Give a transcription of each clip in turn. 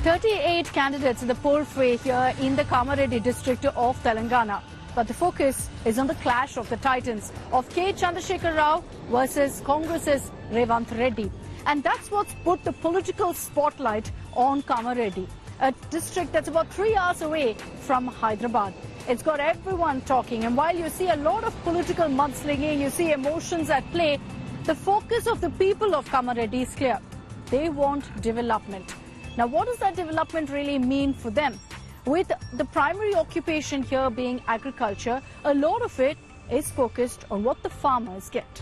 38 candidates in the poll fray here in the Kamareddy district of Telangana. But the focus is on the clash of the titans of Chandrasekhar Rao versus Congress's Revanth Reddy. And that's what's put the political spotlight on Kamareddy, a district that's about 3 hours away from Hyderabad. It's got everyone talking, and while you see a lot of political mudslinging, you see emotions at play, the focus of the people of Kamareddy is clear. They want development. Now, what does that development really mean for them? With the primary occupation here being agriculture, a lot of it is focused on what the farmers get.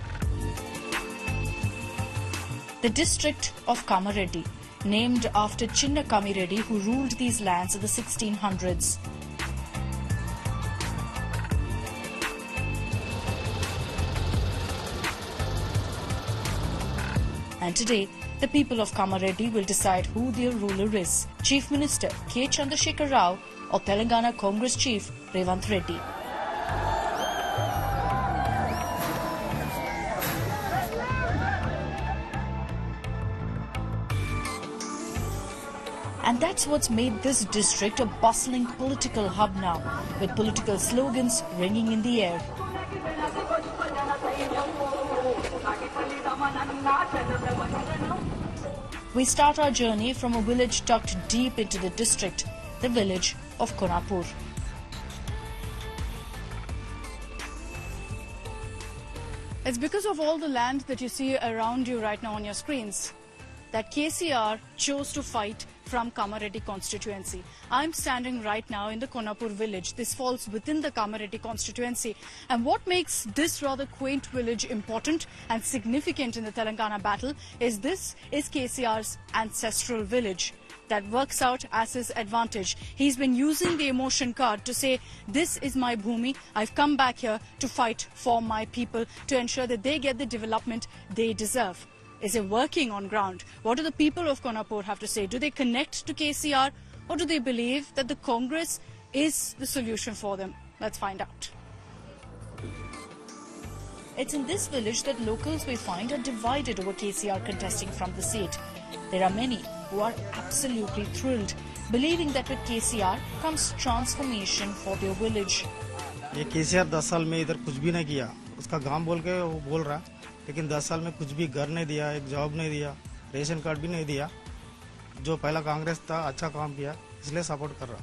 The district of Kamareddy, named after Chinna Kamareddy, who ruled these lands in the 1600s. And today, the people of Kamareddy will decide who their ruler is, Chief Minister K. Chandrasekhar Rao or Telangana Congress Chief Revanth Reddy. And that's what's made this district a bustling political hub now, with political slogans ringing in the air. We start our journey from a village tucked deep into the district, the village of Konapur. It's because of all the land that you see around you right now on your screens that KCR chose to fight from Kamareddy constituency. I'm standing right now in the Konapur village. This falls within the Kamareddy constituency. And what makes this rather quaint village important and significant in the Telangana battle is this is KCR's ancestral village. That works out as his advantage. He's been using the emotion card to say, this is my bhumi. I've come back here to fight for my people, to ensure that they get the development they deserve. Is it working on ground? What do the people of Konapur have to say? Do they connect to KCR, or do they believe that the Congress is the solution for them? Let's find out. It's in this village that locals we find are divided over KCR contesting from the seat. There are many who are absolutely thrilled, believing that with KCR comes transformation for their village. ये KCR 10 साल में इधर कुछ भी नहीं किया, उसका गांव बोल के वो बोल रहा, लेकिन 10 साल में कुछ भी घर नहीं दिया, एक जॉब नहीं दिया, रेशन कार्ड भी नहीं दिया. जो पहला कांग्रेस था अच्छा काम किया, इसलिए सपोर्ट कर रहा.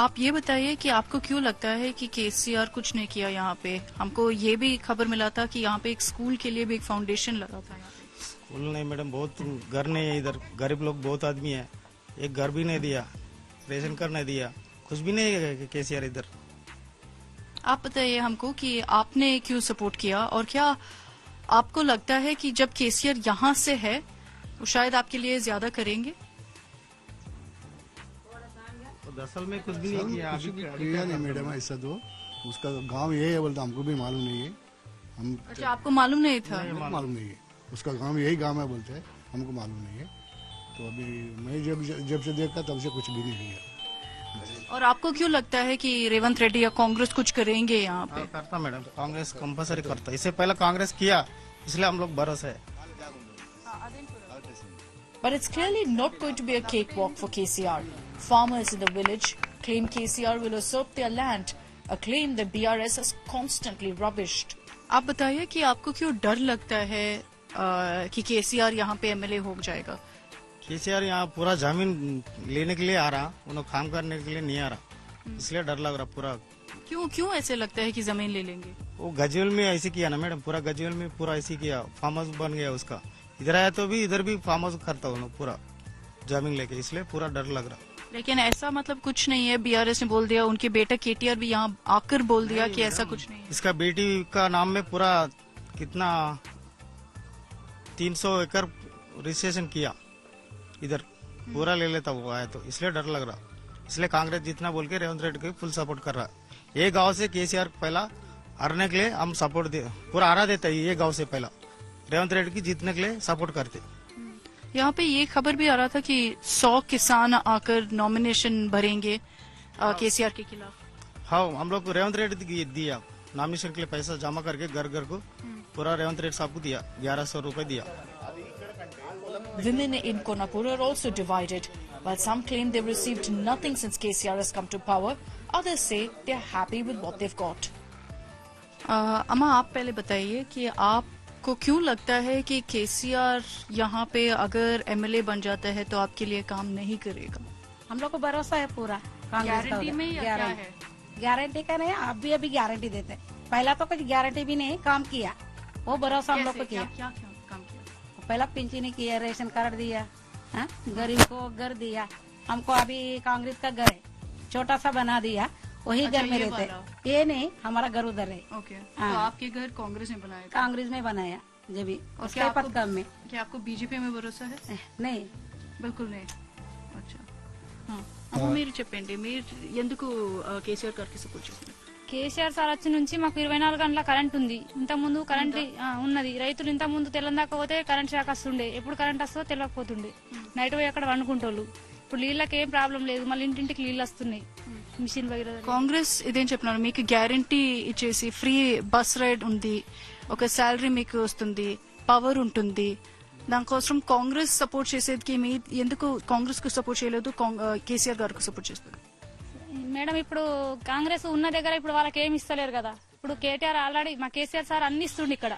आप ये बताइए कि आपको क्यों लगता है कि केसीआर कुछ नहीं किया यहाँ पे? हमको ये भी खबर मिला था कि यहाँ पे एक स्कूल के लिए भी एक फाउंडेशन लगा था. स्कूल नहीं मैडम, बहुत घर नहीं है इधर, गरीब लोग बहुत आदमी है, एक घर भी नहीं दिया, रेशन कार्ड नहीं दिया, कुछ भी नहीं है केसीआर इधर. आप बताइए हमको कि आपने क्यों सपोर्ट किया, और क्या आपको लगता है कि जब केसीआर यहाँ से है वो शायद आपके लिए ज्यादा करेंगे? तो 10 साल में कुछ भी नहीं किया, अभी किया नहीं मैडम. ऐसा तो उसका गांव यही है बोलता, हमको भी मालूम नहीं है. हम अच्छा, आपको मालूम नहीं था? मालूम नहीं है, उसका गांव यही गांव है बोलते हैं, हमको मालूम नहीं है. तो अभी मैं जब से देखा तब से कुछ भी नहीं किया. और आपको क्यों लगता है कि रेवंत रेड्डी या कांग्रेस कुछ करेंगे यहाँ पे? करता मैडम, कांग्रेस कंपलसरी करता. इससे पहले कांग्रेस किया, इसलिए हम लोग भरोसा है. But it's clearly not going to be a cakewalk for KCR. Farmers in the village claim KCR will usurp their land, a claim that BRS has constantly rubbished. आप बताइए कि आपको क्यों डर लगता है कि KCR यहाँ पे एमएलए हो जाएगा? केसीआर यहाँ पूरा जमीन लेने के लिए आ रहा, उन्होंने काम करने के लिए नहीं आ रहा, इसलिए डर लग रहा पूरा. क्यों ऐसे लगता है कि जमीन ले लेंगे? वो गजवेल में ऐसे किया ना मैडम, पूरा गजवेल में पूरा ऐसे किया, फार्म हाउस बन गया उसका. इधर आया तो भी इधर भी फार्म हाउस करता हूँ पूरा जमीन लेके, इसलिए पूरा डर लग रहा. लेकिन ऐसा मतलब कुछ नहीं है. बीआरएस ने बोल दिया, उनके बेटा केटीआर भी यहाँ आकर बोल दिया कि ऐसा कुछ नहीं है. इसका बेटी का नाम में पूरा कितना 300 एकड़ रजिस्ट्रेशन किया, इधर पूरा ले लेता वो आया तो, इसलिए डर लग रहा. इसलिए कांग्रेस जितना बोल के रेवंत रेड्डी को फुल सपोर्ट कर रहा है. ये गांव से केसीआर पहला हारने के लिए हम सपोर्ट दे, पूरा हरा देता है. ये गांव से पहला रेवंत रेड्डी की जीतने के लिए सपोर्ट करते. यहाँ पे ये खबर भी आ रहा था कि 100 किसान आकर नॉमिनेशन भरेंगे केसीआर के खिलाफ. हाँ, हम लोग रेवंत रेड्डी दिया नॉमिनेशन के लिए, पैसा जमा करके घर घर को पूरा रेवंत रेड्डी साहब को दिया, 1100 रुपए दिया. Women in Konapur are also divided. While some claim they've received nothing since KCR has come to power, others say they're happy with what they've got. अम्मा आप पहले बताइए कि आपको क्यों लगता है कि केसीआर यहाँ पे अगर एमएलए बन जाता है तो आपके लिए काम नहीं करेगा? हम लोग को भरोसा है पूरा गारंटी में या क्या है? गारंटी का नहीं, आप भी अभी गारंटी देते। पहला तो कुछ गारंटी भी नहीं, काम किया, वो भरोसा हम लोग को किया। क्या काम किया? पहला पेंशन किया, रेशन कार्ड दिया, गरीब को घर दिया। हमको अभी कांग्रेस का घर है, छोटा सा बना दिया, वही घर में रहते। ये नहीं, हमारा घर उधर है। ओके, तो आपके घर कांग्रेस ने बनाया? कांग्रेस में बनाया जब भी, उसके पद में। क्या आपको बीजेपी में भरोसा है? नहीं, बिल्कुल नहीं। अच्छा, మీరు చెప్పండి, మీరు ఎందుకు కేసీఆర్ గారికి సపోర్ట్ చేస్తున్నారు? కేసీఆర్ సార్ వచ్చి నుంచి మాకు 24 గంటల కరెంట్ ఉంది. ఇంత ముందు కరెంట్ ఉన్నది. రైతులు ఇంత ముందు తెల్లందాక పోతే కరెంట్ షాక్ వస్తుండే, ఎప్పుడు కరెంట్ వస్తుందో తెలియకపోతుండే. నైట్ పోయి అక్కడ వండుకుంటోళ్ళు. ఇప్పుడు నీళ్ళకి ఏం ప్రాబ్లం లేదు, మళ్ళీ ఇంటింటికి నీళ్ళు వస్తున్నాయి. మిషన్ వగైరా. కాంగ్రెస్ ఇదేం చెప్తున్నారు, మీకు గ్యారంటీ ఇచ్చేసి ఫ్రీ బస్ రైడ్ ఉంది, ఒక శాలరీ మీకు వస్తుంది, పవర్ ఉంటుంది. దానికోసం కాంగ్రెస్ సపోర్ట్ చేసేది, మీ ఎందుకు కాంగ్రెస్ కు సపోర్ట్ చేయలేదు, కేసీఆర్ గారికి సపోర్ట్ చేస్తారు? మేడం ఇప్పుడు కాంగ్రెస్ ఉన్న దగ్గర ఇప్పుడు వాళ్ళకి ఏమి ఇస్తలేరు కదా. ఇప్పుడు కేటీఆర్ ఆల్రెడీ మా కేసీఆర్ సార్ అన్ని ఇస్తుండే ఇక్కడ.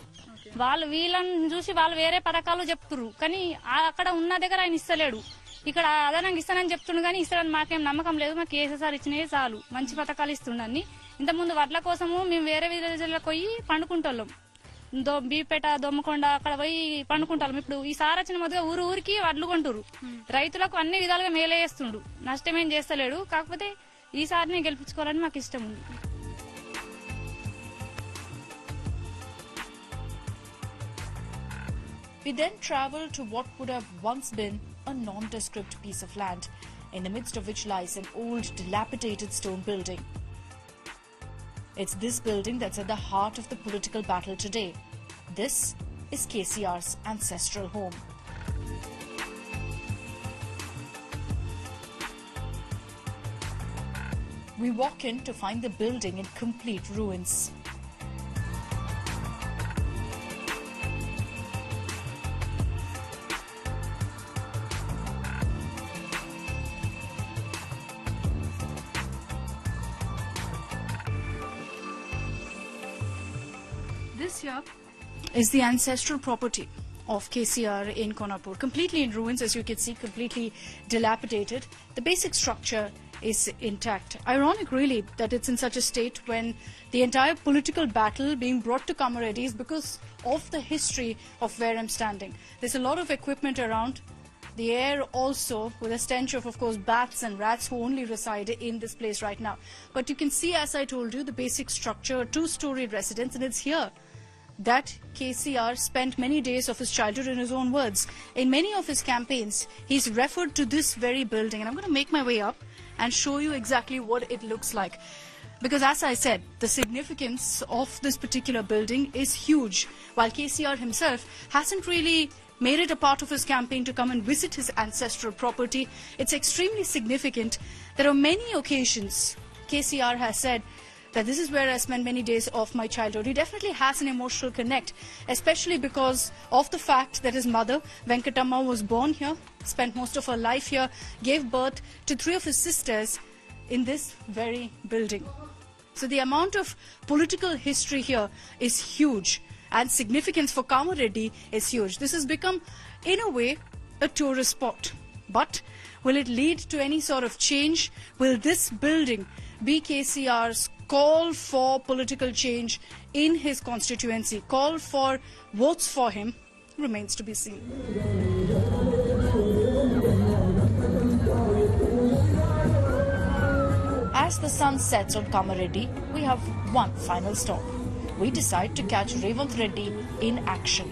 వాళ్ళు వీళ్ళని చూసి వాళ్ళు వేరే పథకాలు చెప్తున్నారు, కానీ అక్కడ ఉన్న దగ్గర ఆయన ఇస్తలేడు. ఇక్కడ అదనంగా ఇస్తానని చెప్తుండు, కానీ ఇస్తాడని మాకేం నమ్మకం లేదు. మా కేసీఆర్ సార్ ఇచ్చినవి చాలు, మంచి పథకాలు ఇస్తుండని. ఇంతకుముందు వడ్ల కోసము మేము వేరే విలేజ్లకు పోయి పండుకుంటాం, బీపేట, దొమ్మకొండ అక్కడ పోయి పండుకుంటాం. ఇప్పుడు ఈ సార్ వచ్చిన మొదలుగా ఊరు ఊరికి వడ్లు కొంటారు. రైతులకు అన్ని విధాలుగా మేలే చేస్తుండు, నష్టమేం చేస్తలేడు. కాకపోతే ఈ సారిని గెలిపించుకోవాలని మాకు ఇష్టం ఉంది. We then travel to what would have once been a nondescript piece of land, in the midst of which lies an old, dilapidated stone building. It's this building that's at the heart of the political battle today. This is KCR's ancestral home. We walk in to find the building in complete ruins. This here is the ancestral property of KCR in Konapur. Completely in ruins, as you can see, completely dilapidated. The basic structure is intact. Ironic, really, that it's in such a state when the entire political battle being brought to Kamareddy is because of the history of where I'm standing. There's a lot of equipment around. The air also, with a stench of course, bats and rats who only reside in this place right now. But you can see, as I told you, the basic structure, two-storied residence, and it's here that KCR spent many days of his childhood, in his own words. In many of his campaigns, he's referred to this very building. And I'm going to make my way up and show you exactly what it looks like. Because as I said, the significance of this particular building is huge. While KCR himself hasn't really made it a part of his campaign to come and visit his ancestral property, it's extremely significant. There are many occasions KCR has said that this is where I spent many days of my childhood. He definitely has an emotional connect, especially because of the fact that his mother, Venkatamma, was born here, spent most of her life here, gave birth to 3 of his sisters in this very building. So the amount of political history here is huge, and significance for Kamareddy is huge. This has become, in a way, a tourist spot. But will it lead to any sort of change? Will this building be KCR's call for political change in his constituency, call for votes for him? Remains to be seen. As the sun sets on Kamareddy, we have one final stop. We decide to catch Revanth Reddy in action.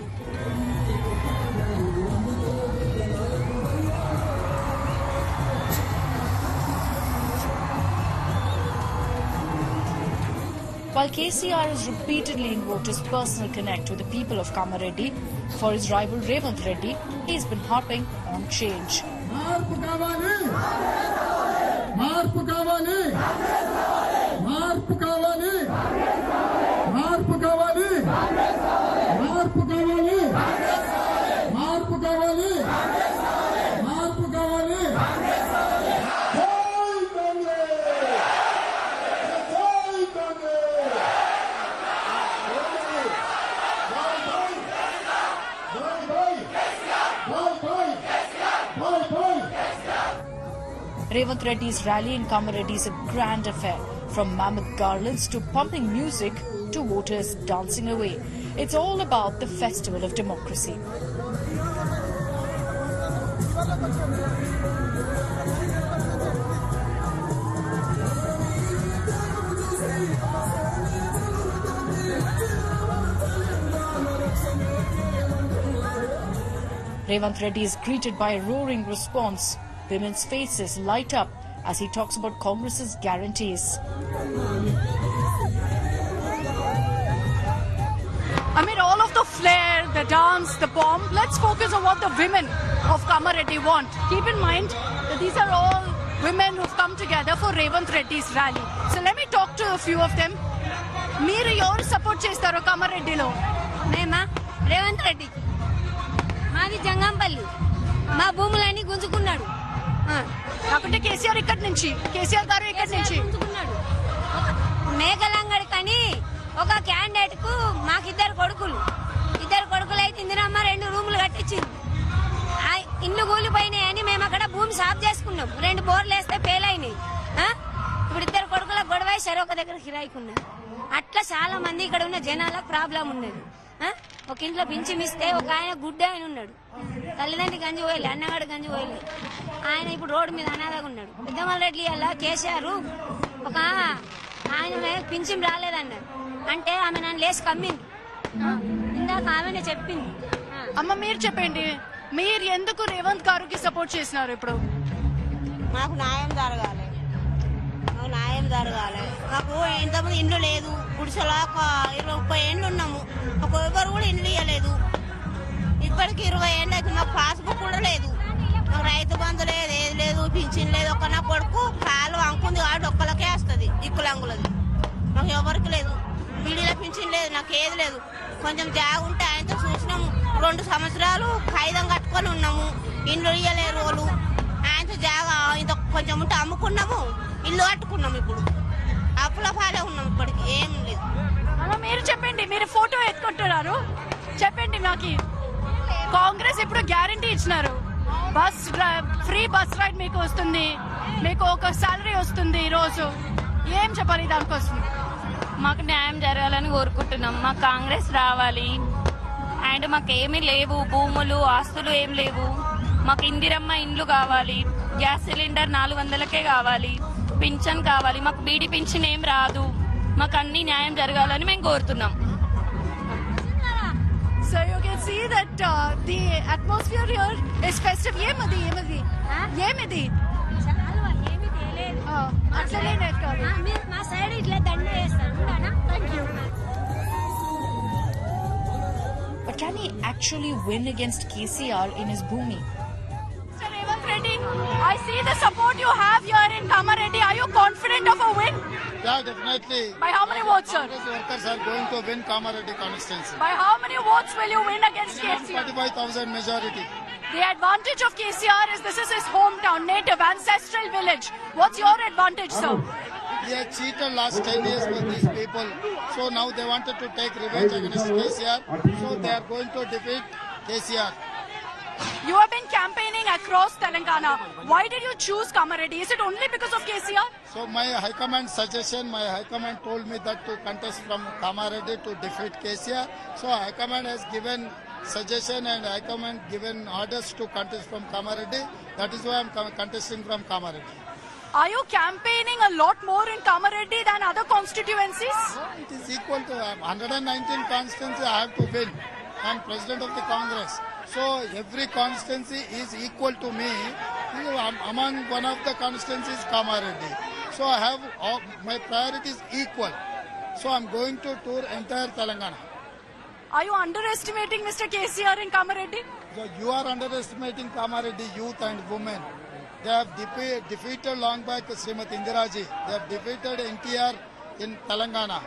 While KCR has repeatedly invoked his personal connect with the people of Kamareddy, for his rival Revanth Reddy, he has been harping on change. Revanth Reddy's rally in Kamareddy is a grand affair, from mammoth garlands to pumping music to voters dancing away. It's all about the festival of democracy. Revanth Reddy is greeted by a roaring response. Women's faces light up as he talks about Congress's guarantees. Amid all of the flair, the dance, the bomb, let's focus on what the women of Kamareddy want. Keep in mind that these are all women who've come together for Revanth Reddy's rally. So let me talk to a few of them. Meeru evaru support chestaru Kamareddy lo? Mema Revanth Reddy. మాది జంగంపల్లి. మా భూములన్నీ గుంజుకున్నాడు. కాకుంటే కేసీఆర్ ఇక్కడి నుంచి, కేసీఆర్ గారు ఇక్కడి నుంచి గుంజుకున్నాడు. మేకలంగడి కని ఒక క్యాండిడేట్ కు మాకిద్దరు కొడుకులు అయితే ఇందిరమ్మ 2 రూములు కట్టించింది. ఇల్లు కూలిపోయినాయని మేము అక్కడ భూమి సాఫ్ చేసుకున్నాం. 2 బోర్లు వేస్తే ఫెయిల్ అయినాయి. ఇప్పుడు 2 కొడుకుల గొడవ సరే ఒక దగ్గర కిరాయికున్నారు. అట్లా చాలా మంది ఇక్కడ ఉన్న జనాలకు ప్రాబ్లం ఉన్నది. ఒక ఇంట్లో పింఛమిస్తే ఒక ఆయన గుడ్డ ఆయన ఉన్నాడు. తల్లిదండ్రి గంజి పోయలే, అన్నగాడు గంజి పోయలే. ఆయన ఇప్పుడు రోడ్డు మీద అనాథగా ఉన్నాడు. పెద్దమల్ రెడ్డి అలా కేసీఆర్ ఒక ఆయన పింఛం రాలేదన్నారు. అంటే ఆమె నన్ను లేచి కమ్మింది. ఇందాక ఆమెనే చెప్పింది. అమ్మ మీరు చెప్పండి, మీరు ఎందుకు రేవంత్ గారికి సపోర్ట్ చేసినారు? ఇప్పుడు మాకు న్యాయం జరగాలి. మాకు ఇంతమంది ఇండ్లు లేదు. గుడిసెలా 20-30 ఏళ్ళు ఉన్నాము. ఎవరు కూడా ఇండ్లు ఇవ్వలేదు. ఇప్పటికి 20 ఏళ్ళు అయితే మాకు పాస్బుక్ కూడా లేదు. మాకు రైతు బంధు లేదు, ఏది లేదు, పింఛన్ లేదు. ఒక నా కొడుకు కాలు అంకుంది కాబట్టి ఒక్కలకే వస్తుంది, ఇక్కులంగులది. మాకు ఎవరికి లేదు. బీడీలో పింఛన్ లేదు, నాకు ఏది లేదు. కొంచెం జాగ ఉంటే ఆయనతో చూసినాము. 2 సంవత్సరాలు ఖైదం కట్టుకొని ఉన్నాము. ఇండ్లు ఇవ్వలేరు వాళ్ళు. ఆయనతో జాగ ఇంత కొంచెం ఉంటే అమ్ముకున్నాము, ఇల్లు కట్టుకున్నాము. ఇప్పుడు అప్పుల పాలే ఉన్నాం. ఇప్పటికి ఏం లేదు. అమ్మ మీరు చెప్పండి, మీరు ఫోటో ఎత్తుకుంటున్నారు, చెప్పండి. మాకు కాంగ్రెస్ ఇప్పుడు గ్యారంటీ ఇచ్చినారు. ఫ్రీ బస్ రైడ్ మీకు వస్తుంది, మీకు ఒక సాలరీ వస్తుంది రోజు. ఏం చెప్పాలి దానికోసం? మాకు న్యాయం జరగాలని కోరుకుంటున్నాం. మాకు కాంగ్రెస్ రావాలి. అండ్ మాకు ఏమీ లేవు, భూములు ఆస్తులు ఏం లేవు. మాకు ఇందిరమ్మ ఇండ్లు కావాలి, గ్యాస్ సిలిండర్ 400కే కావాలి, పింఛన్ కావాలి. మాకు బీడీ పింఛన్ ఏం రాదు. మాకు అన్ని న్యాయం జరగాలని మేము కోరుతున్నాం. So you can see that the atmosphere here is festive. ఏమది అట్లనే మా సైడ్ ఇట్లా దండ వేస్తారు. Thank you. But can he actually win against KCR in his Bhumi? Mr. Revanth Reddy, I see the support you have here in Kamareddy. Are you confident of a win? Yeah, definitely. By how many votes, sir? Congress workers are going to win Kamareddy constituency. By how many votes will you win against KCR? 45,000 majority. The advantage of KCR is this is his hometown, native, ancestral village. What's your advantage, sir? He had cheated last 10 years with these people. So now they wanted to take revenge against KCR. So they are going to defeat KCR. You have been campaigning across Telangana. Why did you choose Kamareddy? Is it only because of KCR? So my high command suggestion, my high command told me that to contest from Kamareddy to defeat KCR. So high command has given suggestion and high command given orders to contest from Kamareddy. That is why I am contesting from Kamareddy. Are you campaigning a lot more in Kamareddy than other constituencies? No, it is equal to 119 constituency I have to win. I am president of the Congress. So every constituency is equal to me. Among one of the constituencies Kamareddy. So I have my priorities equal. So I am going to tour entire Telangana. Are you underestimating Mr. KCR in Kamareddy? So you are underestimating Kamareddy youth and women. They have defeated long back Srimati Indiraji. They have defeated NTR in Telangana.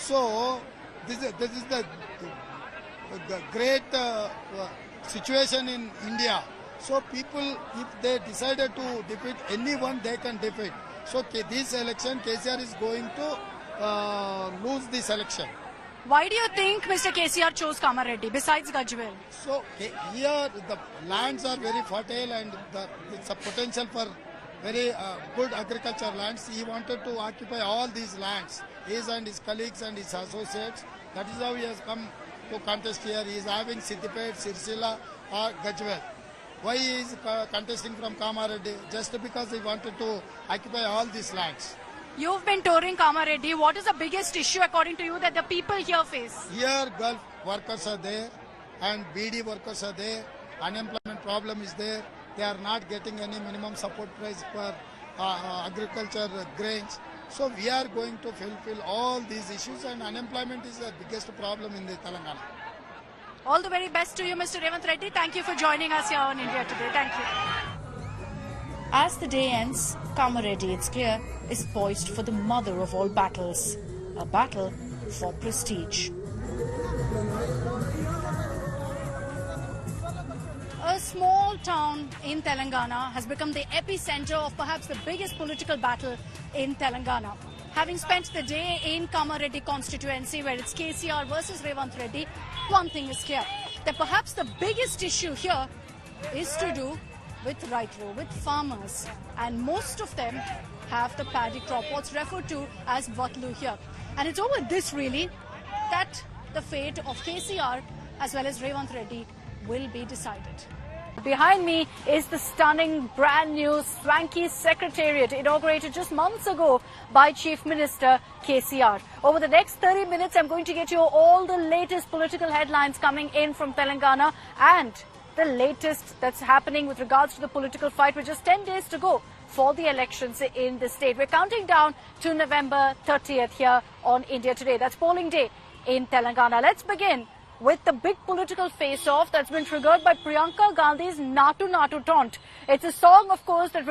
So this is the great situation in India. So people, if they decided to defeat anyone, they can defeat. So this election, KCR is going to lose this election. Why do you think Mr. KCR chose Kamareddy besides Gajwel? So here the lands are very fertile and it's a potential for very good agriculture lands. He wanted to occupy all these lands, his and his colleagues and his associates. That is how he has come to contest here. He is having Siddipet, Sirsila or Gajwel. Why he is contesting from Kamareddy? Just because he wanted to occupy all these lands. You've been touring Kamareddy. What is the biggest issue according to you that the people here face? Here Gulf workers are there and BD workers are there. Unemployment problem is there. They are not getting any minimum support price for agriculture grains. So we are going to fulfill all these issues, and unemployment is the biggest problem in the Telangana. All the very best to you, Mr. Revanth Reddy. Thank you for joining us here on India Today. Thank you. As the day ends, Kamareddy, it's clear, is poised for the mother of all battles, a battle for prestige. A small town in Telangana has become the epicenter of perhaps the biggest political battle in Telangana. Having spent the day in Kamareddy constituency, where it's KCR versus Revanth Reddy, one thing is clear, that perhaps the biggest issue here is to do with Raitru, with farmers, and most of them have the paddy crop, what's referred to as Vatlu here. And it's over this really that the fate of KCR as well as Revanth Reddy will be decided. Behind me is the stunning brand new swanky secretariat inaugurated just months ago by Chief Minister KCR. Over the next 30 minutes, I'm going to get you all the latest political headlines coming in from Telangana and the latest that's happening with regards to the political fight with just 10 days to go for the elections in the state. We're counting down to November 30th here on India Today. That's polling day in Telangana. Let's begin with the big political face-off that's been triggered by Priyanka Gandhi's Natu Natu taunt. It's a song, of course, that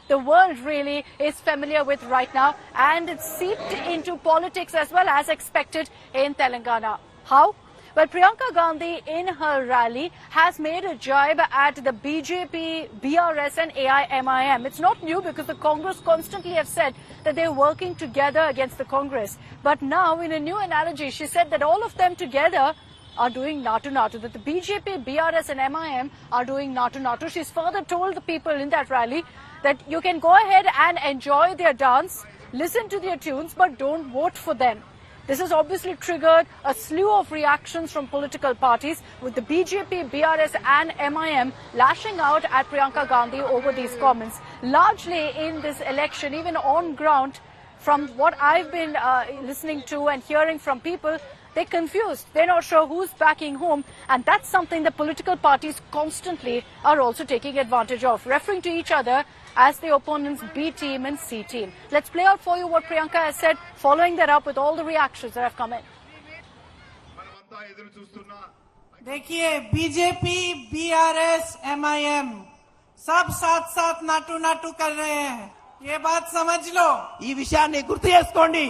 the world really is familiar with right now, and it's seeped into politics as well as expected in Telangana. How? Well, Priyanka Gandhi in her rally has made a jibe at the BJP, BRS and AIMIM. It's not new because the Congress constantly have said that they're working together against the Congress. But now, in a new analogy, she said that all of them together are doing Natu Natu, that the BJP, BRS and MIM are doing Natu Natu. She's further told the people in that rally that you can go ahead and enjoy their dance, listen to their tunes, but don't vote for them. This has obviously triggered a slew of reactions from political parties, with the BJP, BRS and MIM lashing out at Priyanka Gandhi over these comments. Largely in this election, even on ground, from what I've been listening to and hearing from people, they're confused. They're not sure who's backing whom, and that's something the political parties constantly are also taking advantage of, referring to each other as the opponent's B team and C team. Let's play out for you what Priyanka has said, following that up with all the reactions that have come in. देखिए BJP, BRS, MIM सब साथ साथ नाटू नाटू कर रहे हैं, ये बात समझ लो. ఈ విషయాన్ని గుర్తు చేసుకోండి.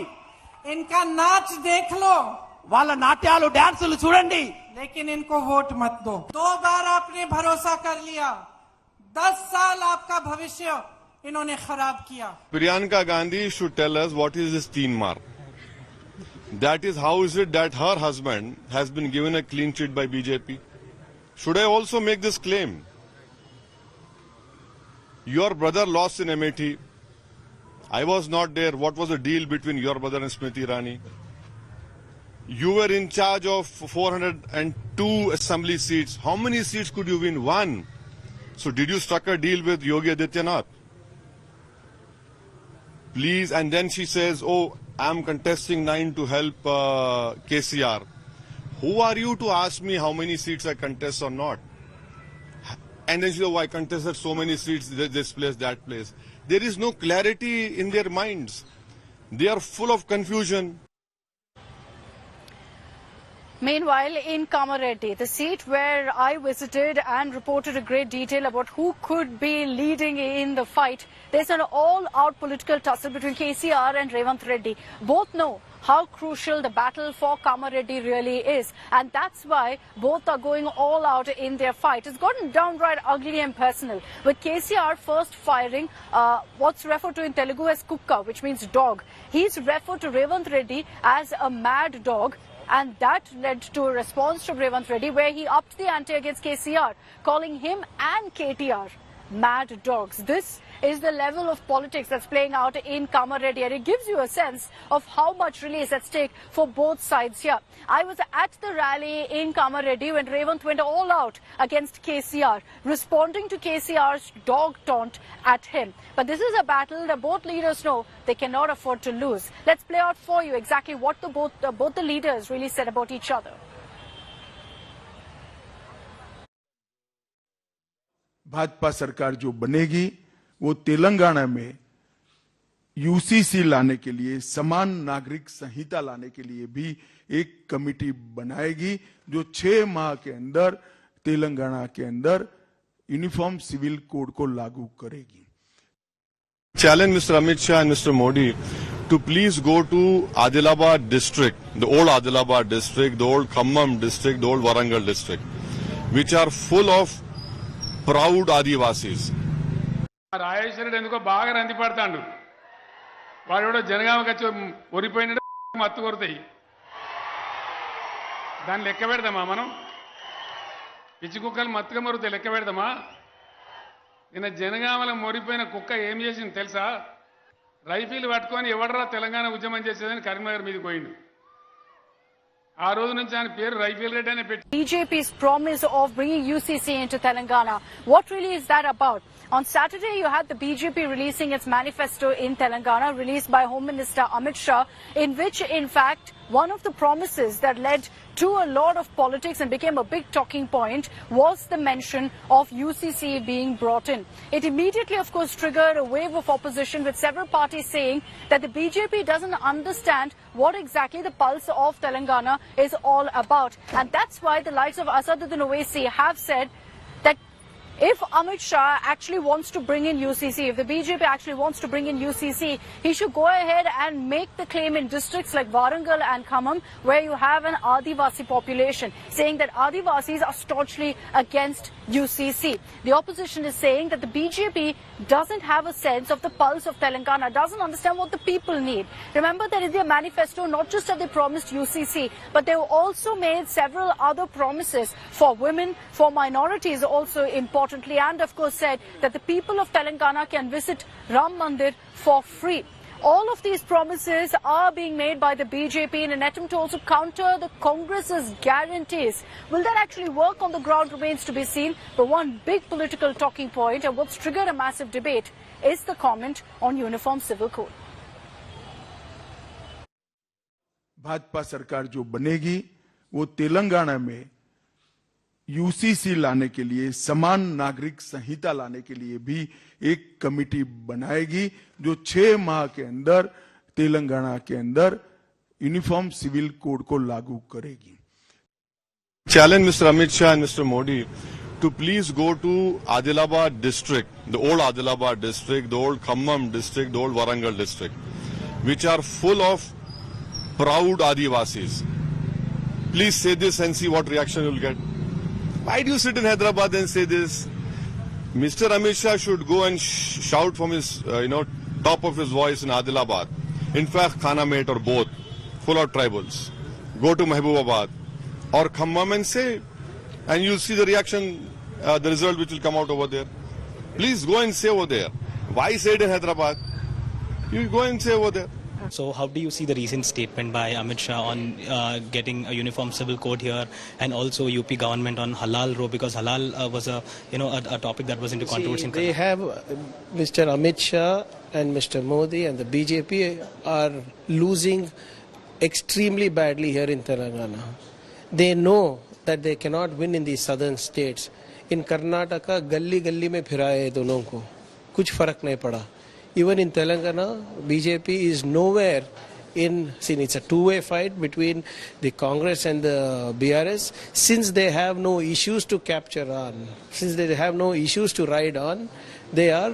इनका नाच देख लो, వాళ్ళ నాట్యాలు డాన్సులు చూడండి. लेकिन इनको वोट मत दो. 2 बार आपने भरोसा कर लिया, 10 साल आपका भविष्य इन्होंने खराब किया. Priyanka Gandhi should tell us what is this teen mark. That is, how is it that her husband has been given a clean sheet by BJP? Should I also make this claim? Your brother lost in Amethi. I was not there. What was the deal between your brother and Smriti Irani? You were in charge of 402 assembly seats. How many seats could you win? 1. So did you struck a deal with Yogi Adityanath? Please. And then she says, oh, I'm contesting 9 to help KCR. Who are you to ask me how many seats I contest or not? And then she says, oh, I contested so many seats, this place, that place. There is no clarity in their minds. They are full of confusion. Meanwhile, in Kamareddy, the seat where I visited and reported a great detail about who could be leading in the fight, there's an all-out political tussle between KCR and Revanth Reddy. Both know how crucial the battle for Kamareddy really is, and that's why both are going all out in their fight. It's gotten downright ugly and personal, with KCR first firing what's referred to in Telugu as kukka, which means dog. He's referred to Revanth Reddy as a mad dog. And that led to a response from Revanth Reddy, where he upped the ante against KCR, calling him and KTR mad dogs. This is the level of politics that's playing out in Kamareddy, and it gives you a sense of how much really is at stake for both sides here. I was at the rally in Kamareddy when Revanth went all out against KCR, responding to KCR's dog taunt at him. But this is a battle that both leaders know they cannot afford to lose. Let's play out for you exactly what both the leaders really said about each other. Bhajpa सरकार जो बनेगी वो तेलंगाना में UCC लाने के लिए, समान नागरिक संहिता लाने के लिए भी एक कमेटी बनाएगी जो 6 माह के अंदर तेलंगाना के अंदर यूनिफॉर्म सिविल कोड को लागू करेगी. Challenge Mr. Amit Shah and Mr. Modi to please go to Adilabad district, the old Adilabad district, the old Khammam district, the old Warangal district, which are full of proud Adivasis. రాజేశ్వరుడు ఎందుకో బాగా రంది పడతాడు. వాడు కూడా జనగామకి వచ్చి ఒరిపోయిన మత్తు కొడతాయి. దాన్ని లెక్క పెడదామా మనం? పిచ్చి కుక్కలు మత్తుగా మొరుతాయి, లెక్క పెడదామా? నిన్న జనగామల మొరిపోయిన కుక్క ఏం చేసింది తెలుసా? రైఫిల్ పట్టుకొని ఎవడరా తెలంగాణ ఉద్యమం చేసేదని కరీంనగర్ మీదకి పోయిండు. ఆ రోజు నుంచి ఆయన పేరు రైఫిల్ రెడ్డి అనే పెట్టి. BJP's promise of bringing UCC into Telangana, what really is that about? On Saturday, you had the BJP releasing its manifesto in Telangana, released by Home Minister Amit Shah, in which, in fact, one of the promises that led to a lot of politics and became a big talking point was the mention of UCC being brought in. It immediately, of course, triggered a wave of opposition, with several parties saying that the BJP doesn't understand what exactly the pulse of Telangana is all about. And that's why the likes of Asaduddin Owaisi have said that if Amit Shah actually wants to bring in UCC, if the BJP actually wants to bring in UCC, he should go ahead and make the claim in districts like Warangal and Khammam, where you have an Adivasi population, saying that Adivasis are staunchly against UCC. The opposition is saying that the BJP doesn't have a sense of the pulse of Telangana, doesn't understand what the people need. Remember that in their manifesto, not just have they promised UCC, but they also made several other promises for women, for minorities also importantly, and of course said that the people of Telangana can visit Ram Mandir for free. All of these promises are being made by the BJP in an attempt to also counter the Congress's guarantees. Will that actually work on the ground remains to be seen. But one big political talking point, and what's triggered a massive debate, is the comment on Uniform Civil Code. Bhajpa सरकार जो बनेगी वो तेलंगाना में UCC लाने के लिए, समान नागरिक संहिता लाने के लिए भी एक कमेटी बनाएगी जो 6 माह के अंदर तेलंगाना के अंदर यूनिफॉर्म सिविल कोड को लागू करेगी. Challenge Mr. Amit Shah and Mr. Modi to please go to Adilabad district, the old Adilabad district, the old Khammam district, the old Warangal district, which are full of proud Adivasis. Please say this and see what reaction you'll get. Why do you sit in Hyderabad and say this? Mr. Amit Shah should go and shout from his, top of his voice in Adilabad. In fact, Khanamate or both, full of tribals. Go to Mahbubabad or Khammam and say, and you'll see the reaction, the result which will come out over there. Please go and say over there. Why say it in Hyderabad? You go and say over there. So how do you see the recent statement by Amit Shah on getting a uniform civil code here, and also UP government on halal row, because halal was a topic that was into controversy. They have Mr. Amit Shah and Mr. Modi and the BJP are losing extremely badly here in Telangana. They know that they cannot win in the southern states. In Karnataka, गली गली में फिराए दोनों को, कुछ फर्क नहीं पड़ा. Even in Telangana, BJP is nowhere in. See, it's a two-way fight between the Congress and the BRS. Since they have no issues to capture on, since they have no issues to ride on, they are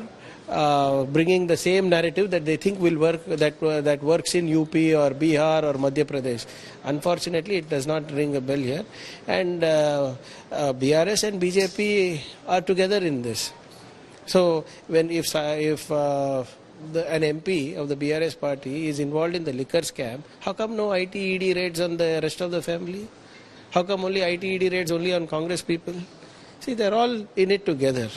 bringing the same narrative that they think will work, that works in UP or Bihar or Madhya Pradesh. Unfortunately, it does not ring a bell here. And BRS and BJP are together in this. So when if an MP of the BRS party is involved in the liquor scam, how come no IT ED raids on the rest of the family? How come only IT ED raids only on Congress people? See, they're all in it together.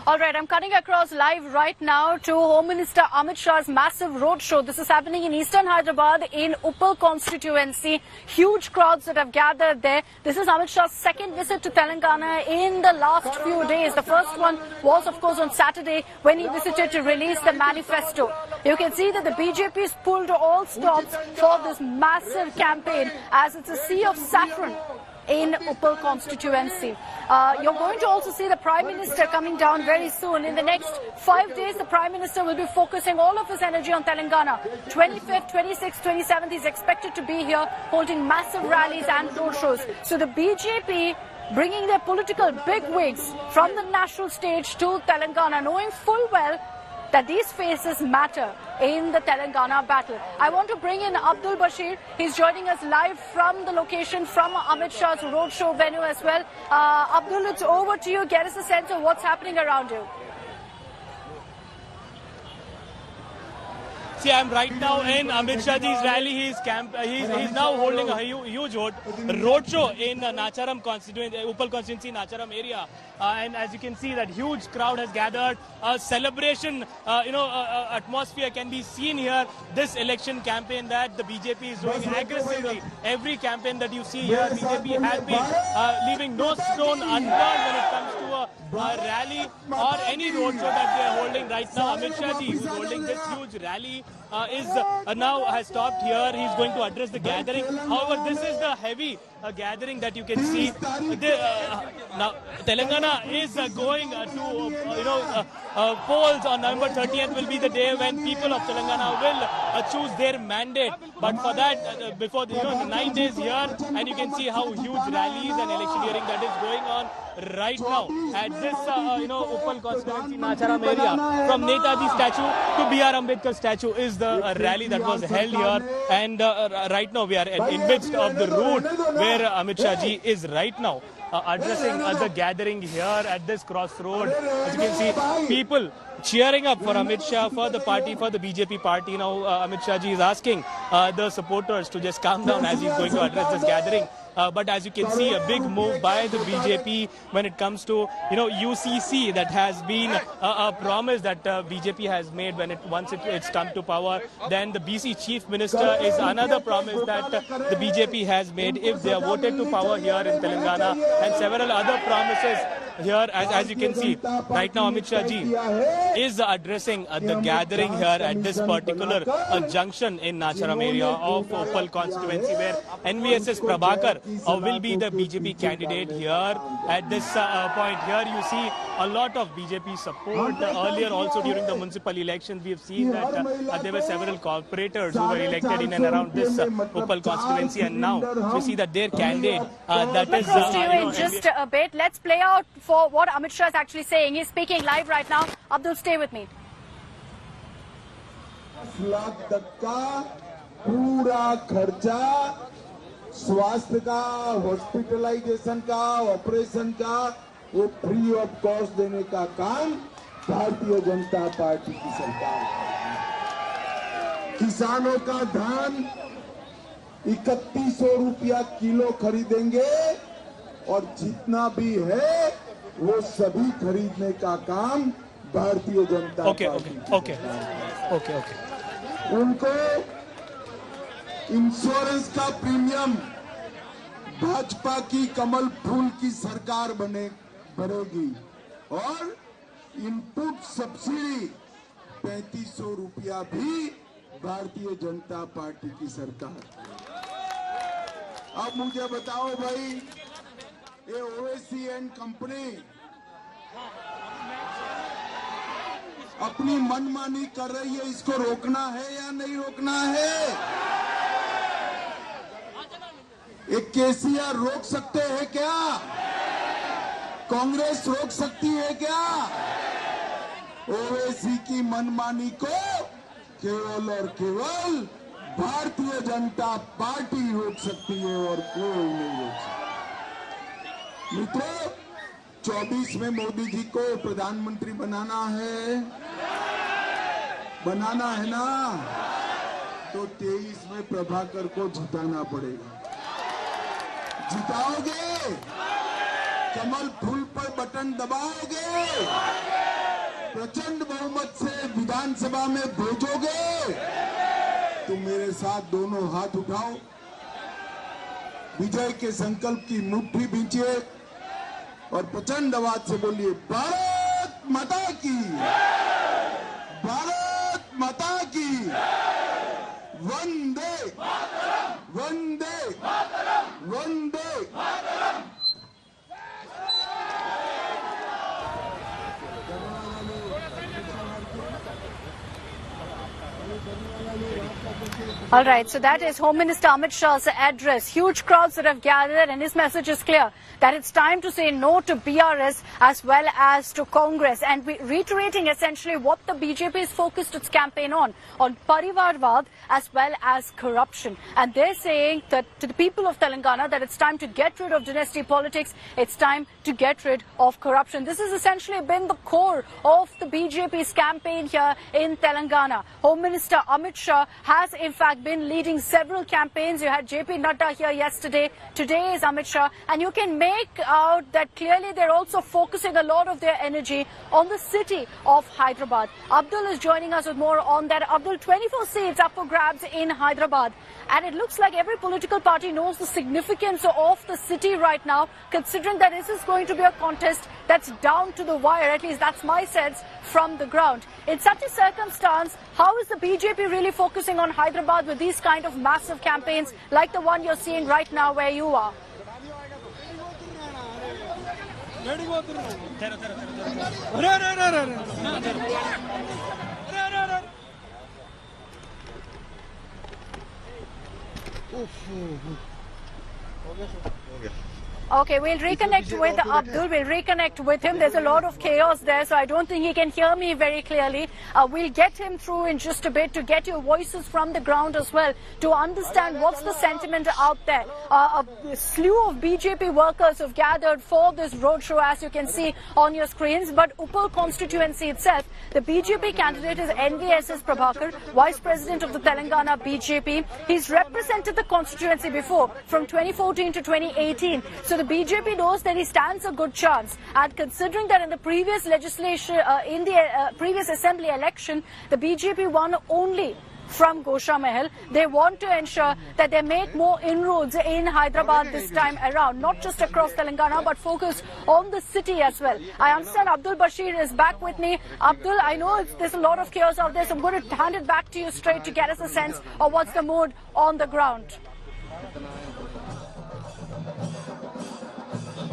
All right, I'm cutting across live right now to Home Minister Amit Shah's massive roadshow. This is happening in Eastern Hyderabad in Uppal constituency. Huge crowds that have gathered there. This is Amit Shah's second visit to Telangana in the last few days. The first one was, of course, on Saturday when he visited to release the manifesto. You can see that the BJP's pulled all stops for this massive campaign as it's a sea of saffron in Uppal constituency. You're going to also see the Prime Minister coming down very soon. In the next 5 days, the Prime Minister will be focusing all of his energy on Telangana. 25th, 26th, 27th, he's expected to be here holding massive rallies and roadshows. So the BJP bringing their political bigwigs from the national stage to Telangana, knowing full well that these faces matter in the Telangana battle. I want to bring in Abdul Bashir. He's joining us live from the location, from Amit Shah's roadshow venue as well. Abdul, it's over to you. Get us a sense of what's happening around you. See, I'm right now in Amit Shah's rally. He's now holding a huge roadshow in Nacharam constituency, Uppal constituency, Nacharam area. And as you can see, that huge crowd has gathered. A celebration, atmosphere can be seen here. This election campaign that the BJP is doing aggressively. Every campaign that you see here, BJP has been leaving no stone unturned when it comes to a rally or any roadshow that they are holding right now. Amit Shah ji, who's holding this huge rally, now has stopped here. He's going to address the gathering. However, this is the heavy gathering that you can see. Now, Telangana is going to polls on November 30th will be the day when people of Telangana will choose their mandate. But for that, before the 9 days here, and you can see how huge rallies and electioneering that is going on right now at this Uppal constituency, Nacharam area. From Netaji statue to B.R. Ambedkar statue is the rally that was held here. And right now we are in midst of the route where Amit Shah ji is right now addressing the gathering here at this crossroad. As you can see, people cheering up for Amit Shah, for the party, for the BJP party. Now Amit Shah ji is asking the supporters to just calm down as he's going to address this gathering. But as you can see, a big move by the BJP when it comes to UCC, that has been a promise that BJP has made once it's come to power. Then the BC Chief Minister is another promise that the BJP has made if they are voted to power here in Telangana, and several other promises here. As you can see right now, Amit Shah ji is addressing the gathering here at this particular junction in Nacharam area of Uppal constituency, where NVSS Prabhakar will be the BJP candidate here. At this point here, you see a lot of BJP support. Earlier also during the municipal elections, we have seen that there were several corporators who were elected in and around this Uppal constituency, and now we see that their candidate that is... in just a bit. Let's play out for what Amit Shah is actually saying. He's speaking live right now. Abdul, stay with me. स्वास्थ्य का, hospitalisation का, operation का वो free of cost देने का काम Bharatiya Janata party की सरकार है। किसानों का धान 3100 रुपया किलो खरीदेंगे और जितना भी है वो सभी खरीदने का काम भारतीय जनता पार्टी उनको इंश्योरेंस का प्रीमियम भाजपा की कमल फूल की सरकार भरेगी और इनपुट सब्सिडी 3500 रुपया भी भारतीय जनता पार्टी की सरकार। अब मुझे बताओ भाई, ये ओवैसी एंड कंपनी अपनी मनमानी कर रही है, इसको रोकना है या नहीं रोकना है? एक केसीआर रोक सकते हैं क्या? कांग्रेस रोक सकती है क्या? ओवैसी की मनमानी को केवल और केवल भारतीय जनता पार्टी रोक सकती है और कोई नहीं रोक सकता। मित्रों, 24 में मोदी जी को प्रधानमंत्री बनाना है ना, तो 23 में प्रभाकर को जिताना पड़ेगा। जिताओगे? कमल फूल पर बटन दबाओगे? प्रचंड बहुमत से विधानसभा में भेजोगे तो मेरे साथ दोनों हाथ उठाओ, विजय के संकल्प की मुट्ठी भींचिए और प्रचंड आवाज से बोलिए भारत माता की, भारत माता की, वंदे वंदे वंदे। All right, so that is Home Minister Amit Shah's address. Huge crowds that have gathered, and his message is clear that it's time to say no to BRS as well as to Congress, and reiterating essentially what the BJP is focused its campaign on Parivarvad as well as corruption. And they're saying that to the people of Telangana that it's time to get rid of dynasty politics, it's time to get rid of corruption. This has essentially been the core of the BJP's campaign here in Telangana. Home Minister Amit Shah has in fact been leading several campaigns. You had JP Nadda here yesterday. Today is Amit Shah. And you can make out that clearly they're also focusing a lot of their energy on the city of Hyderabad. Abdul is joining us with more on that. Abdul, 24 seats up for grabs in Hyderabad. And it looks like every political party knows the significance of the city right now, considering that this is going to be a contest that's down to the wire. At least that's my sense from the ground. In such a circumstance, how is the BJP really focusing on Hyderabad with these kind of massive campaigns like the one you're seeing right now where you are? Okay, we'll reconnect with Abdul. We'll reconnect with him. There's a lot of chaos there, so I don't think he can hear me very clearly. We'll get him through in just a bit to get your voices from the ground as well, to understand what's the sentiment out there. A slew of BJP workers have gathered for this roadshow, as you can see on your screens. But Uppal constituency itself, the BJP candidate is NVS's Prabhakar, Vice President of the Telangana BJP. He's represented the constituency before, from 2014 to 2018. So the BJP knows that he stands a good chance, and considering that in the previous legislation, in the previous assembly election, the BJP won only from Gosha Mahal, they want to ensure that they make more inroads in Hyderabad this time around, not just across Telangana, but focus on the city as well. I understand Abdul Bashir is back with me. Abdul, I know there's a lot of chaos out there, so I'm going to hand it back to you straight to get us a sense of what's the mood on the ground.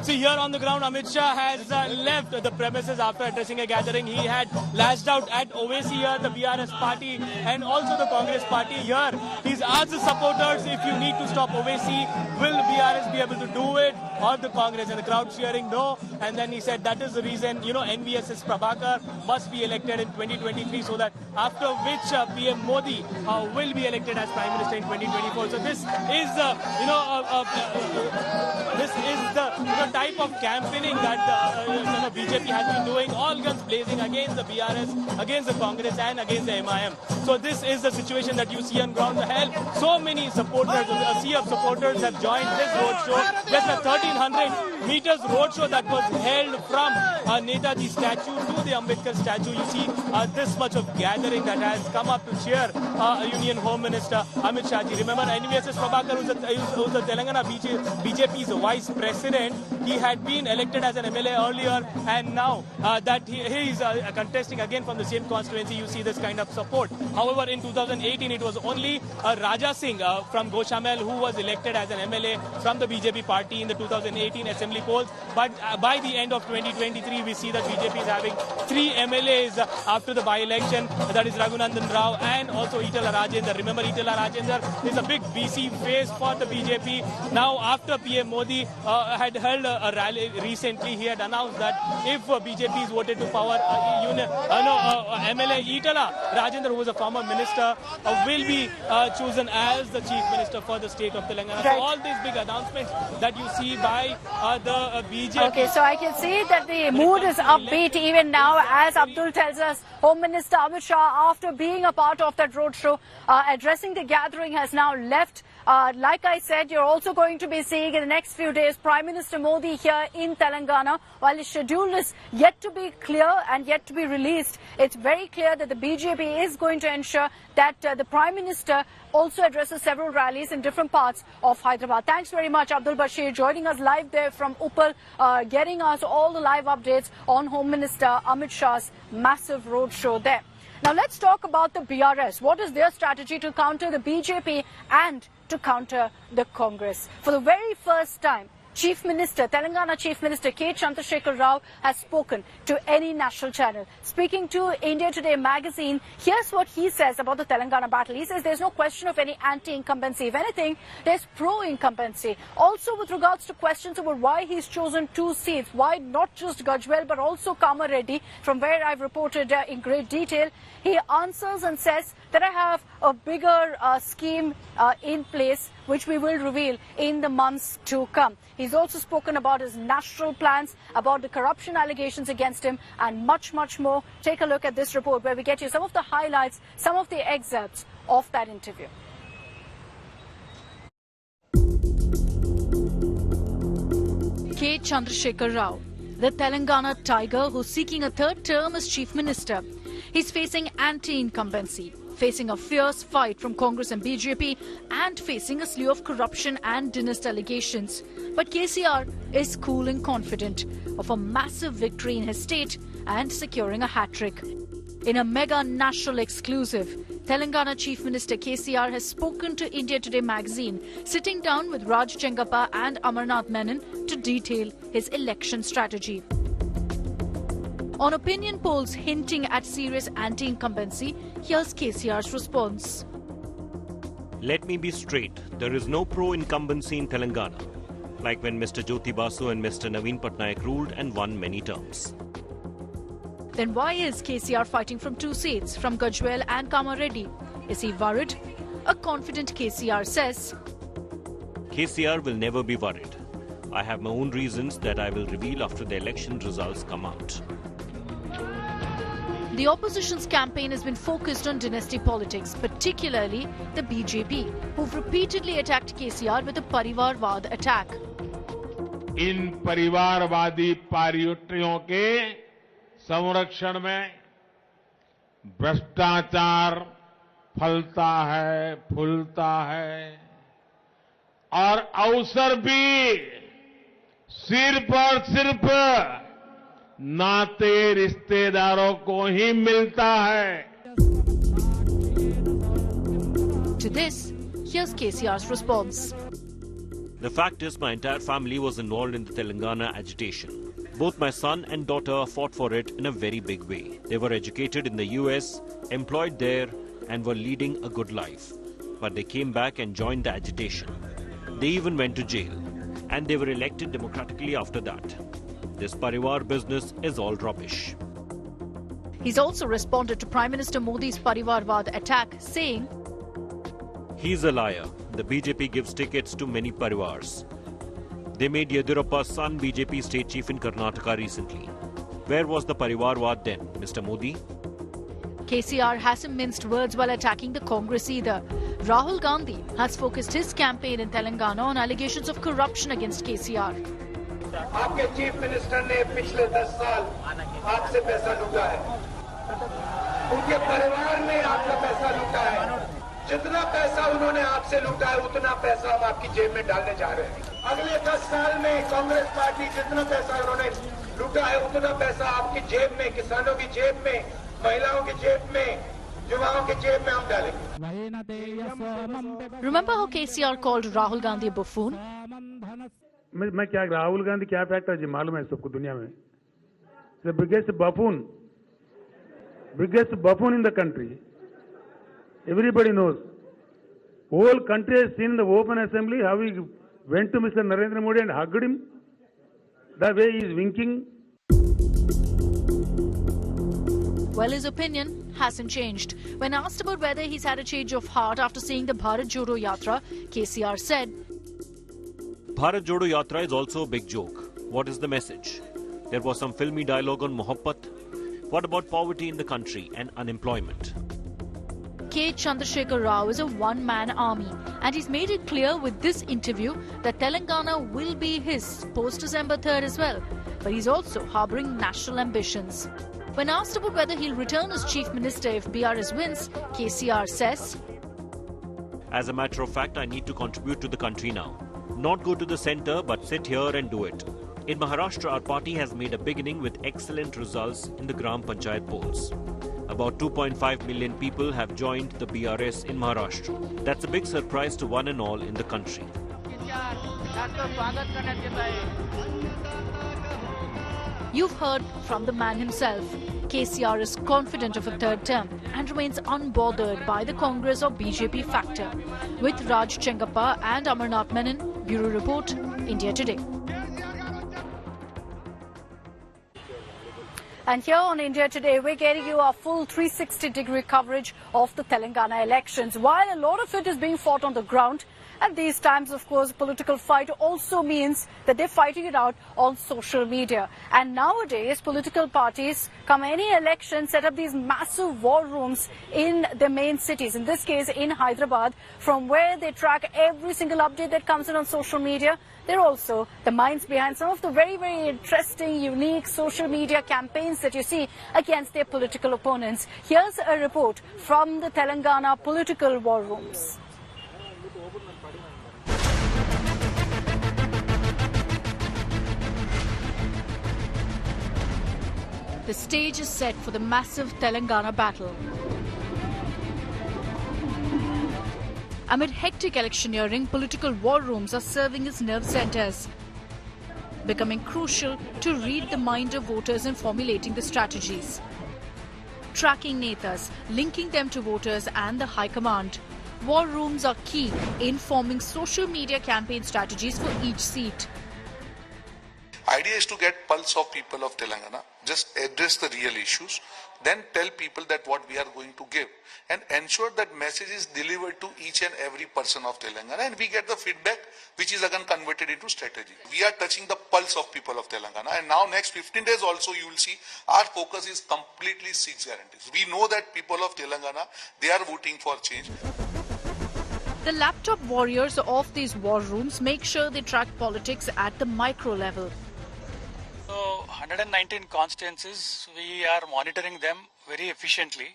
See, here on the ground, Amit Shah has left the premises after addressing a gathering. He had lashed out at Owaisi here, the BRS party, and also the Congress party. Here, he's asked the supporters, if you need to stop Owaisi, will BRS be able to do it, or the Congress? And the crowd cheering no. And then he said that is the reason, NVS's Prabhakar must be elected in 2023, so that after which PM Modi will be elected as Prime Minister in 2024. So this is, this is the type of campaigning that BJP has been doing, all guns blazing against the BRS, against the Congress and against the MIM. So this is the situation that you see on ground. Hell, so many supporters, a sea of supporters have joined this roadshow. Just a 1300 meters roadshow that was held from Netaji statue to the Ambedkar statue. You see this much of gathering that has come up to cheer Union Home Minister Amit Shah. Remember, NVS's Prabhakar, who's the Telangana BJP's vice president. He had been elected as an MLA earlier, and now that he is contesting again from the same constituency, you see this kind of support. However, in 2018, it was only Raja Singh from Goshamel who was elected as an MLA from the BJP party in the 2018 assembly polls. But by the end of 2023, we see that BJP is having 3 MLAs after the by-election. That is Raghunandan Rao and also Itala Rajendra. Remember, Itala Rajendra is a big BC face for the BJP. Now, after PM Modi had held a rally recently, he had announced that if BJP is voted to power, MLA Itala Rajendra, who was a former minister, will be chosen as the chief minister for the state of Telangana. Right. So all these big announcements that you see by the BJP. Okay, so I can see that the mood is upbeat even now, as Abdul tells us. Home Minister Amit Shah, after being a part of that roadshow, addressing the gathering, has now left. Like I said, you're also going to be seeing in the next few days Prime Minister Modi Modi here in Telangana. While his schedule is yet to be clear and yet to be released, it's very clear that the BJP is going to ensure that the Prime Minister also addresses several rallies in different parts of Hyderabad. Thanks very much, Abdul Bashir, joining us live there from Uppal, getting us all the live updates on Home Minister Amit Shah's massive roadshow there. Now let's talk about the BRS. What is their strategy to counter the BJP and to counter the Congress? For the very first time, Telangana Chief Minister K. Chandrasekhar Rao has spoken to any national channel. Speaking to India Today magazine, here's what he says about the Telangana battle. He says there's no question of any anti-incumbency. If anything, there's pro-incumbency. Also, with regards to questions about why he's chosen 2 seats, why not just Gajwel but also Kamareddy, from where I've reported in great detail, he answers and says that I have a bigger scheme in place, which we will reveal in the months to come. He's also spoken about his national plans, about the corruption allegations against him, and much, much more. Take a look at this report where we get you some of the highlights, some of the excerpts of that interview. K. Chandrasekhar Rao, the Telangana tiger who's seeking a 3rd term as Chief Minister. He's facing anti-incumbency, facing a fierce fight from Congress and BJP, and facing a slew of corruption and dynasty allegations. But KCR is cool and confident of a massive victory in his state and securing a hat-trick. In a mega national exclusive, Telangana Chief Minister KCR has spoken to India Today magazine, sitting down with Raj Chengappa and Amarnath Menon to detail his election strategy. On opinion polls hinting at serious anti-incumbency, here's KCR's response. Let me be straight. There is no pro-incumbency in Telangana, like when Mr. Jyoti Basu and Mr. Naveen Patnaik ruled and won many terms. Then why is KCR fighting from 2 seats, from Gajwel and Kamareddy? Is he worried? A confident KCR says, KCR will never be worried. I have my own reasons that I will reveal after the election results come out. The opposition's campaign has been focused on dynasty politics, particularly the BJP, who've repeatedly attacked KCR with a Parivarvad attack. इन परिवारवादी पार्टियों के संरक्षण में भ्रष्टाचार फलता है, फूलता है और अवसर भी सिर्फ और सिर्फ नाते रिश्तेदारों को ही मिलता है. To this, here's KCR's response. The fact is, my entire family was involved in the Telangana agitation. Both my son and daughter fought for it in a very big way. They were educated in the US, employed there, and were leading a good life. But they came back and joined the agitation. They even went to jail. And they were elected democratically after that. This Parivar business is all rubbish. He's also responded to Prime Minister Modi's Parivarvad attack, saying, He's a liar. The BJP gives tickets to many Parivars. They made Yediyurappa's son BJP state chief in Karnataka recently. Where was the Parivarvad then, Mr. Modi? KCR hasn't minced words while attacking the Congress either. Rahul Gandhi has focused his campaign in Telangana on allegations of corruption against KCR. आपके chief minister ने पिछले 10 साल आपसे पैसा लूटा है. उनके परिवार ने आपका पैसा लूटा है. जितना पैसा उन्होंने आपसे लूटा है, उतना पैसा हम आपकी जेब में डालने जा रहे हैं. अगले 10 साल में कांग्रेस पार्टी जितना पैसा उन्होंने लूटा है, उतना पैसा आपकी जेब में, किसानों की जेब में, महिलाओं की जेब में, युवाओं की जेब में हम डालेंगे. Remember how KCR called Rahul Gandhi a buffoon? मैं क्या राहुल गांधी क्या फैक्टर जी मालूम है सबको दुनिया में. The biggest buffoon in the country. Everybody knows. Whole country has seen in the open assembly how he went to Mr. Narendra Modi and hugged him. The way he is winking. Well, his opinion hasn't changed. When asked about whether he's had a change of heart after seeing the Bharat Jodo Yatra, KCR said, Bharat Jodo Yatra is also a big joke. What is the message? There was some filmy dialogue on Mohabbat. What about poverty in the country and unemployment? K. Chandrasekhar Rao is a one-man army, and he's made it clear with this interview that Telangana will be his post-December 3rd as well. But he's also harbouring national ambitions. When asked about whether he'll return as Chief Minister if BRS wins, KCR says, "As a matter of fact, I need to contribute to the country now. Not go to the centre, but sit here and do it. In Maharashtra, our party has made a beginning with excellent results in the Gram Panchayat polls. About 2.5 million people have joined the BRS in Maharashtra. That's a big surprise to one and all in the country." You've heard from the man himself. KCR is confident of a third term and remains unbothered by the Congress or BJP factor. With Raj Chengappa and Amarnath Menon, Bureau Report, India Today. And here on India Today, we're getting you our full 360-degree coverage of the Telangana elections. While a lot of it is being fought on the ground, at these times, of course, political fight also means that they're fighting it out on social media. And nowadays, political parties, come any election, set up these massive war rooms in the main cities. In this case, in Hyderabad, from where they track every single update that comes in on social media. They're also the minds behind some of the very, very interesting, unique social media campaigns that you see against their political opponents. Here's a report from the Telangana political war rooms. The stage is set for the massive Telangana battle. Amid hectic electioneering, political war rooms are serving as nerve centres, becoming crucial to read the mind of voters in formulating the strategies. Tracking netas, linking them to voters and the High Command. War rooms are key in forming social media campaign strategies for each seat. Idea is to get pulse of people of Telangana, just address the real issues, then tell people that what we are going to give and ensure that message is delivered to each and every person of Telangana and we get the feedback which is again converted into strategy. We are touching the pulse of people of Telangana and now next 15 days also you will see our focus is completely 6 guarantees. We know that people of Telangana, they are voting for change. The laptop warriors of these war rooms make sure they track politics at the micro level. So 119 constituencies, we are monitoring them very efficiently.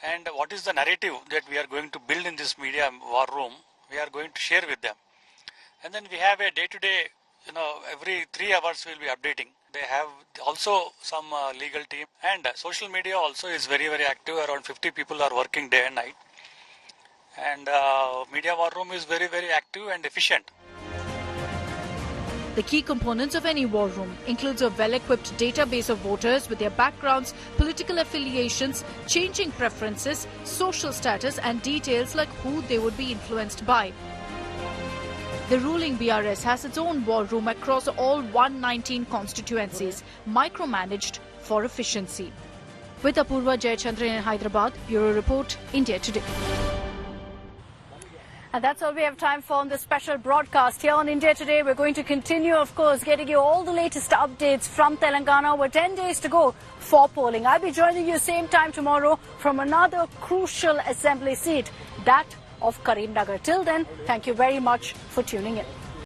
And what is the narrative that we are going to build in this media war room, we are going to share with them. And then we have a day-to-day, every 3 hours we will be updating. They have also some legal team and social media also is very, very active. Around 50 people are working day and night. And media war room is very, very active and efficient. The key components of any war room includes a well-equipped database of voters with their backgrounds, political affiliations, changing preferences, social status and details like who they would be influenced by. The ruling BRS has its own war room across all 119 constituencies, micromanaged for efficiency. With Apurva Jayachandran in Hyderabad, Bureau Report, India Today. And that's all we have time for on this special broadcast here on India Today. We're going to continue, of course, getting you all the latest updates from Telangana. We're 10 days to go for polling. I'll be joining you same time tomorrow from another crucial assembly seat, that of Karimnagar. Till then, thank you very much for tuning in.